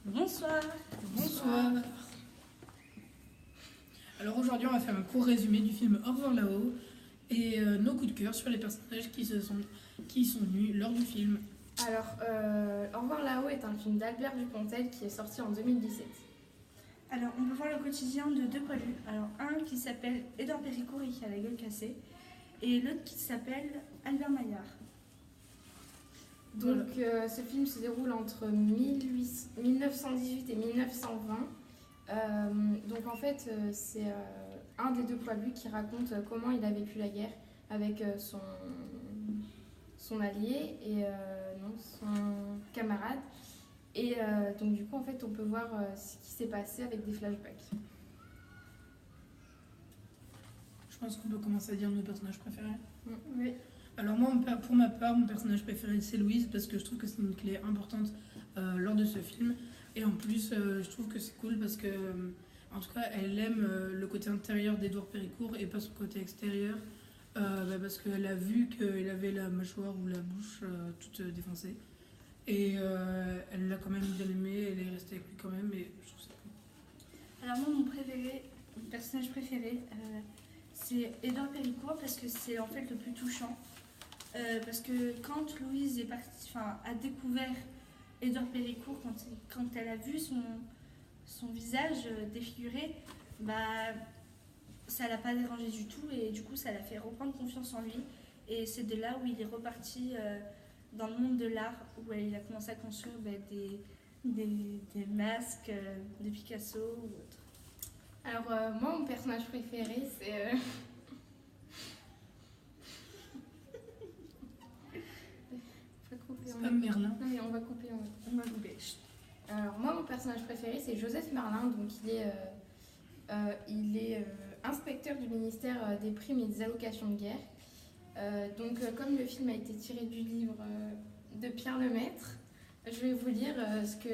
Bonsoir. Bonsoir. Alors aujourd'hui, on va faire un court résumé du film Au revoir là-haut et nos coups de cœur sur les personnages qui sont venus lors du film. Alors, Au revoir là-haut est un film d'Albert Dupontel qui est sorti en 2017. Alors, on peut voir le quotidien de deux poilus. Alors, un qui s'appelle Édouard Péricourt et qui a la gueule cassée, et l'autre qui s'appelle Albert Maillard. Donc, ce film se déroule entre 1918 et 1920. Donc, en fait, c'est un des deux poilus qui raconte comment il a vécu la guerre avec son allié et son camarade. Et donc, du coup, en fait, on peut voir ce qui s'est passé avec des flashbacks. Je pense qu'on peut commencer à dire nos personnages préférés. Oui. Alors moi, pour ma part, mon personnage préféré, c'est Louise, parce que je trouve que c'est une clé importante lors de ce film. Et en plus, je trouve que c'est cool parce que, en tout cas, elle aime le côté intérieur d'Édouard Péricourt et pas son côté extérieur. Parce qu'elle a vu qu'il avait la mâchoire ou la bouche toute défoncée. Et elle l'a quand même bien aimé, elle est restée avec lui quand même, et je trouve ça cool. Alors, moi, mon personnage préféré, c'est Édouard Péricourt parce que c'est en fait le plus touchant. Parce que quand Louise a découvert Édouard Péricourt, quand elle a vu son visage défiguré, ça l'a pas dérangé du tout et du coup ça l'a fait reprendre confiance en lui. Et c'est de là où il est reparti dans le monde de l'art, où il a commencé à construire des masques de Picasso ou autre. Alors, moi, mon personnage préféré, c'est... C'est pas Merlin. Non, mais on va couper. Alors, moi, mon personnage préféré, c'est Joseph Merlin. Donc, il est inspecteur du ministère des primes et des allocations de guerre. Comme le film a été tiré du livre de Pierre Lemaître, je vais vous lire ce que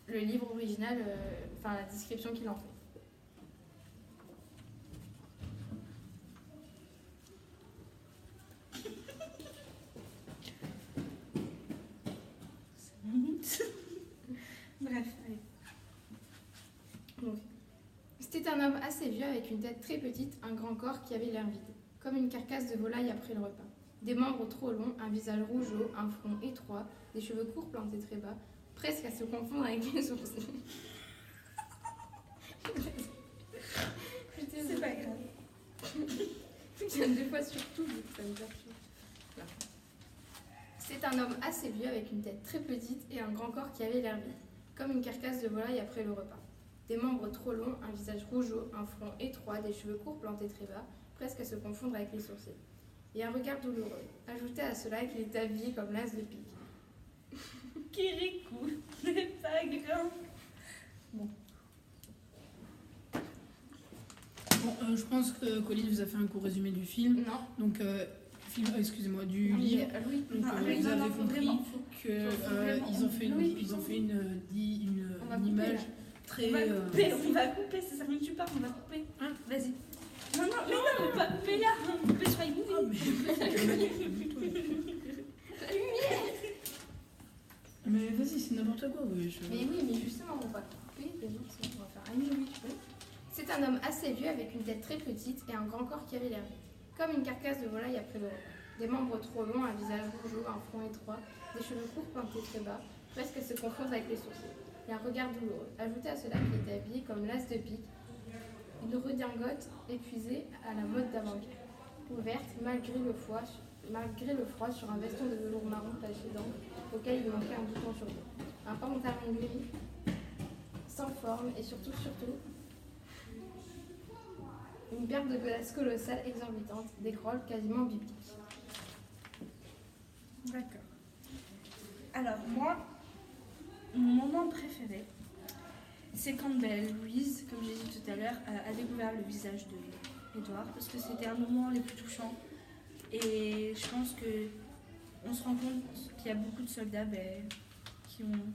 le livre original, la description qu'il en fait. Bref, allez. Donc, c'était un homme assez vieux avec une tête très petite, un grand corps qui avait l'air vide, comme une carcasse de volaille après le repas. Des membres trop longs, un visage rougeau, un front étroit, des cheveux courts plantés très bas, presque à se confondre avec les sourcils. C'est pas grave. Des fois surtout, ça me perturbe. Voilà. C'est un homme assez vieux avec une tête très petite et un grand corps qui avait l'air vide, comme une carcasse de volaille après le repas. Des membres trop longs, un visage rougeau, un front étroit, des cheveux courts plantés très bas, presque à se confondre avec les sourcils. Et un regard douloureux. Ajoutez à cela qu'il est habillé comme l'as de pique. Kirikou, c'est pas grave. Bon, je pense que Colline vous a fait un court résumé du film. Non. Donc, du livre. Oui. Donc, vous avez compris qu'ils ont fait une image très... On va couper, c'est 5 minutes tu pars, on va couper. Hein, vas-y. Non, on va couper là, on va couper sur les Mais vas-y, c'est n'importe quoi. Oui, mais justement, on va couper, on va faire un oui. C'est un homme assez vieux avec une tête très petite et un grand corps qui avait l'air vide, comme une carcasse de volaille après le repas. Des membres trop longs, un visage rougeau, un front étroit, des cheveux courts plantés très bas, presque à se confondre avec les sourcils. Et un regard douloureux. Ajoutez à cela qu'il était habillé comme l'as de pique, une redingote épuisée à la mode d'avant-guerre, ouverte malgré le froid sur un veston de velours marron taché d'encre auquel il manquait un bouton sur deux. Un pantalon gris, sans forme et surtout, une perte de glace colossale exorbitante, des grolles quasiment bibliques. D'accord. Alors moi, mon moment préféré, c'est quand Louise, comme j'ai dit tout à l'heure, a découvert le visage d'Édouard, parce que c'était un moment les plus touchants. Et je pense qu'on se rend compte qu'il y a beaucoup de soldats qui ont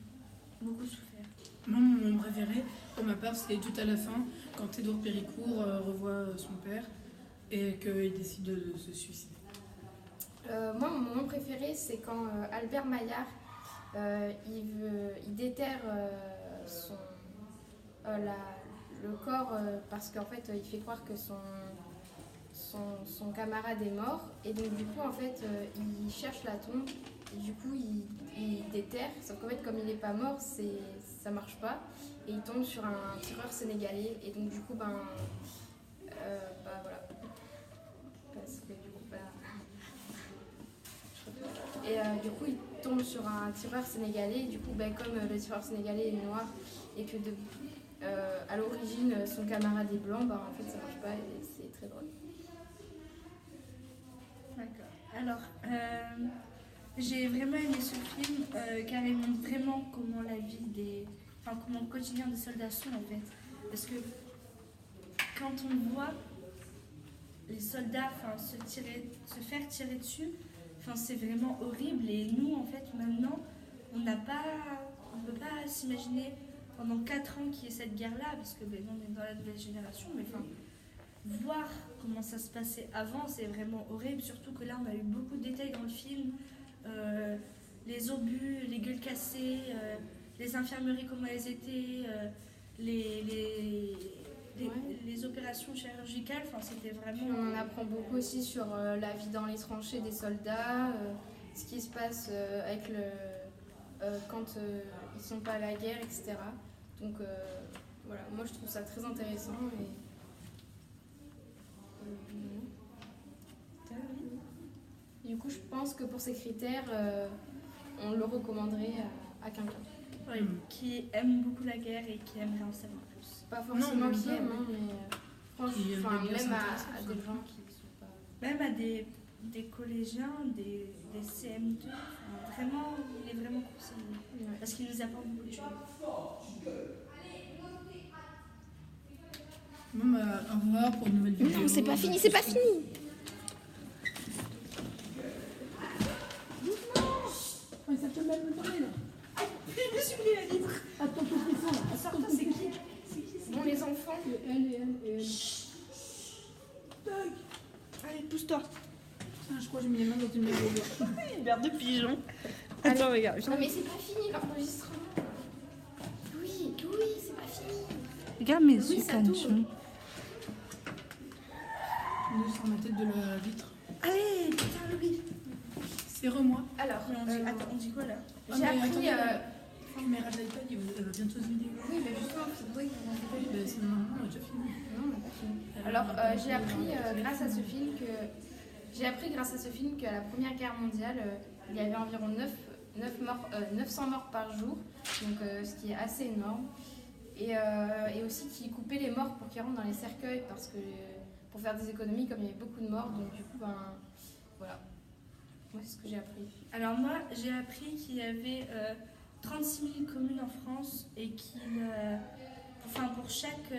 beaucoup souffert. Moi, mon moment préféré, pour ma part, c'est tout à la fin, quand Édouard Péricourt revoit son père et qu'il décide de se suicider. Moi, mon moment préféré, c'est quand Albert Maillard il déterre le corps parce qu'en fait il fait croire que son camarade est mort et donc du coup en fait il cherche la tombe et du coup il déterre, sauf qu'en fait comme il n'est pas mort ça marche pas et il tombe sur un tireur sénégalais et donc du coup voilà parce que du coup et du coup il tombe sur un tireur sénégalais et du coup comme le tireur sénégalais est noir et que à l'origine son camarade est blanc, en fait ça marche pas et c'est très drôle. D'accord. Alors, j'ai vraiment aimé ce film car il montre vraiment comment comment le quotidien des soldats sont en fait. Parce que quand on voit les soldats se faire tirer dessus, c'est vraiment horrible et nous en fait maintenant on ne peut pas s'imaginer pendant 4 ans qu'il y ait cette guerre-là, parce que on est dans la nouvelle génération, mais voir comment ça se passait avant, c'est vraiment horrible, surtout que là, on a eu beaucoup de détails dans le film, les obus, les gueules cassées, les infirmeries, comment elles étaient, les opérations chirurgicales, c'était vraiment... Puis on apprend beaucoup aussi sur la vie dans les tranchées des soldats, ce qui se passe avec quand ils sont pas à la guerre, etc. Donc voilà, moi je trouve ça très intéressant. Du coup, je pense que pour ces critères, on le recommanderait à quelqu'un. Oui, qui aime beaucoup la guerre et qui aimerait en savoir plus. Pas forcément qui aime, mais franchement, même à des gens qui ne sont pas... Même à des collégiens, des CM2, vraiment, il est vraiment conseillé. Ouais. Parce qu'il nous apporte beaucoup de choses. Bon, au revoir pour une nouvelle vidéo. Non, c'est pas fini, c'est pas fini. Ouais, ça peut même me parler là. Je me suis pris la vitre. Attends, tout ce là. Attends, c'est qui? Bon, les enfants. Elle. Tac. Allez, pousse-toi. Putain, je crois que j'ai mis les mains dans une merde. Une merde de pigeon. Attends, regarde. Non, mais c'est pas fini l'enregistrement. Oui, c'est pas fini. Regarde mes yeux, ça tourne. On est sur ma tête de la vitre. Allez, putain, Louis. Serre-moi. Alors, attends, on dit quoi là? J'ai appris. La caméra de l'iPad, elle va bientôt se vider. Oui, mais justement, c'est vrai qu'on c'est normal, on a déjà fini. Non, on n'a pas fini. Alors, j'ai appris grâce à ce film qu'à la Première Guerre mondiale, il y avait environ 900 morts par jour, donc ce qui est assez énorme. Et aussi qui coupait les morts pour qu'ils rentrent dans les cercueils parce que pour faire des économies, comme il y avait beaucoup de morts, donc du coup, voilà. Moi, c'est ce que j'ai appris. Alors moi, j'ai appris qu'il y avait 36 000 communes en France et pour chaque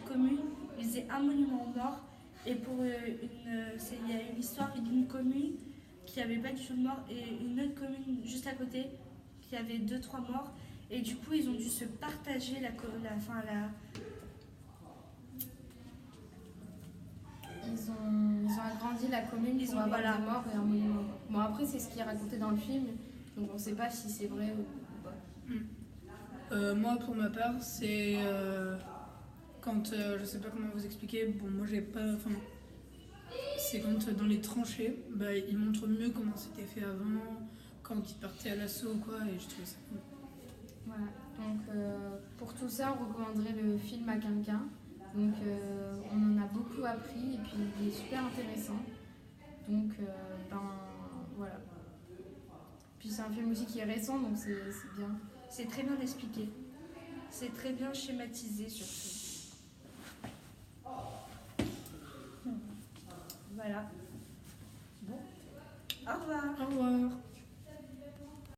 commune, ils faisaient un monument aux morts. Et il y a une histoire d'une commune qui n'avait pas du tout de morts et une autre commune juste à côté qui avait 2-3 morts. Et du coup, ils ont dû se partager Ils ont agrandi la commune pour avoir des morts et un monument. Bon, après, c'est ce qui est raconté dans le film, donc on ne sait pas si c'est vrai ou pas. Moi, pour ma part, c'est quand, je sais pas comment vous expliquer, bon, moi j'ai pas... c'est quand dans les tranchées, ils montrent mieux comment c'était fait avant, quand ils partaient à l'assaut ou quoi, et je trouvais ça cool. Voilà, donc pour tout ça, on recommanderait le film à quelqu'un. Donc on en a beaucoup appris et puis il est super intéressant. Donc voilà. Puis c'est un film aussi qui est récent, donc c'est bien. C'est très bien expliqué. C'est très bien schématisé surtout. Voilà. Bon. Au revoir. Au revoir.